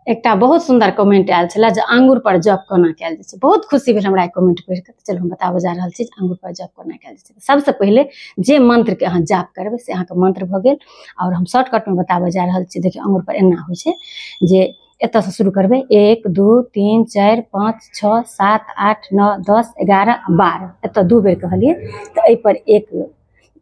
एक बहुत सुंदर कमेंट आयल छला जे आंगूर पर जप कोना कैल जाय छै। बहुत खुशी भेल हमरा कमेंट पढ़ि के। चलो हम बताबऽ जा रहल छी आंगूर पर जप कोना कैल जाय छै। सबसे पहले जे मंत्र के अहाँ जाप करबे से अहाँ के मंत्र भ गेल और हम शॉर्टकट में बताबऽ जा रहल छी। देखिए आंगूर पर एना होय छै जे एत से शुरू करबे 1 2 3 4 5 6 7 8 9 10 11 12 एत 2 बेर कहलिए तो एहि पर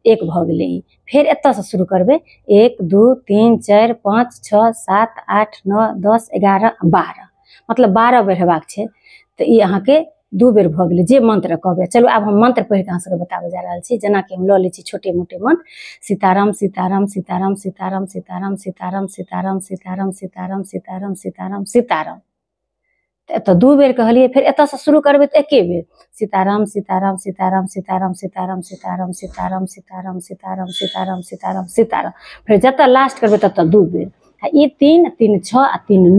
एक भ गेलै। फिर एत से शुरू करबे 1 2 3 4 5 6 7 8 9 10 11 12 मतलब 12 बेर हेबाक छै। तो ई अहाँ के 2 बेर भ गेलै जे मंत्र कहबे। चलो आब हम मंत्र पढ़ि के अहाँ सबके बताबऽ जा रहल छी। जेना कि हम ल लै छी छोटे मोटे मंत्र सीताराम सीताराम सीताराम सीताराम सीताराम सीताराम सीताराम सीताराम सीताराम सीताराम सीताराम सीताराम एत 2 बेर कहलिए। फिर एत से शुरू करबे तो एके बेर सीताराम सीताराम सीताराम सीताराम सीताराम सीताराम सीताराम सीताराम सीताराम सीताराम सीताराम सीताराम फिर जत लास्ट करबे तत 2 बेर। ई 3 3 6 आ 3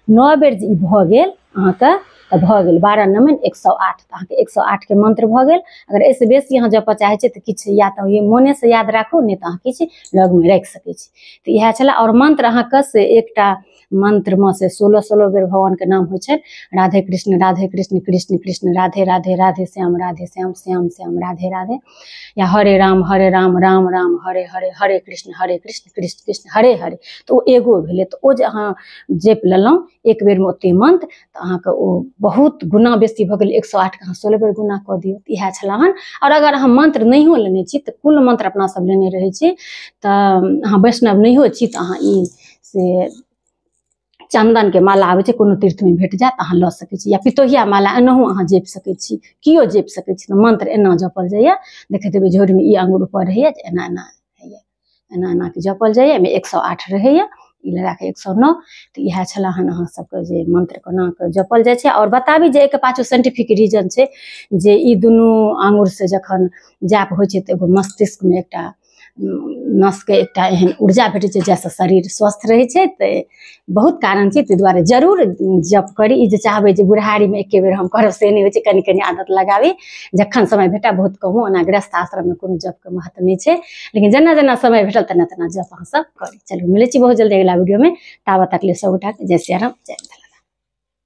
9 बेर जे भ गेल अहाँ के भ गेल 12 9 108 अहाँ के 108 के मंत्र भ गेल। अगर ऐसे बेसी अहाँ जप चाहे छी तो किछ या तो ये मोने से याद राखू नहीं तो अहाँ किछ लग में राख सकै छी। तो यह छला। और मंत्र अहाँ के से एकटा मंत्र में से 16 बेर भगवान के नाम हो छे। राधे कृष्ण कृष्ण कृष्ण राधे राधे राधे श्याम श्याम श्याम राधे राधे या हरे राम राम राम हरे हरे हरे कृष्ण कृष्ण कृष्ण हरे हरे। तो वो एगो भेले। तो वो जे अहाँ जप लेलौ एक बेर में ओते मंत्र तो अहाँ के ओ बहुत गुना बेसी भ गेल। 108 के अहाँ 16 बेर गुना क दियौ। इएह छला हन। और अगर अहाँ मंत्र नहियो लेने छी तो कुल मंत्र अपना सब लेने रहे छी तो अहाँ वैष्णव नहियो छी तो अहाँ ई से चंदन के माला आवे छै कोनो तीर्थ में भेट जात अहाँ ल सकै छी। या पितोहिया माला एनाहू अहाँ जप सकै छी। कियो जप सकै छी। तो मंत्र एना जपल जाइए। देखैत हेबै झोरी में ई आंगुर ऊपर रहैया एना एना हैया एना एना के जपल जाइए। में 108 रहैया ई लगा के 109। तो यह छला हन अहाँ सबके जे मंत्र कोना के जपल जाय छै। और बताबी जे एक पाछू साइंटिफिक रीजन छै जे ई दुनू आंगुर से जखन जाप होय छै तो एगो मस्तिष्क में एकटा नस के एकटा एहन ऊर्जा भेटे छै जैसे शरीर स्वस्थ रहे छै। तो बहुत कारण छै। ताहि दुआरे जरूर जप करी। ई जे चाहबे जे बुढ़ारी में एके बेर हम करब से नहीं होय छै। कनी कनी आदत लगाबी जखन समय भेटा बहुत कहूँ ओना गृहस्थ आश्रम में कोनो जप के महत्व नहीं छै। लेकिन जना जना समय भेटल तना तना जप अहाँ सब करी। चलू मिलै छी बहुत जल्दी अगला वीडियो में। ताबत तक ले सब उठा के जय सिया राम जय।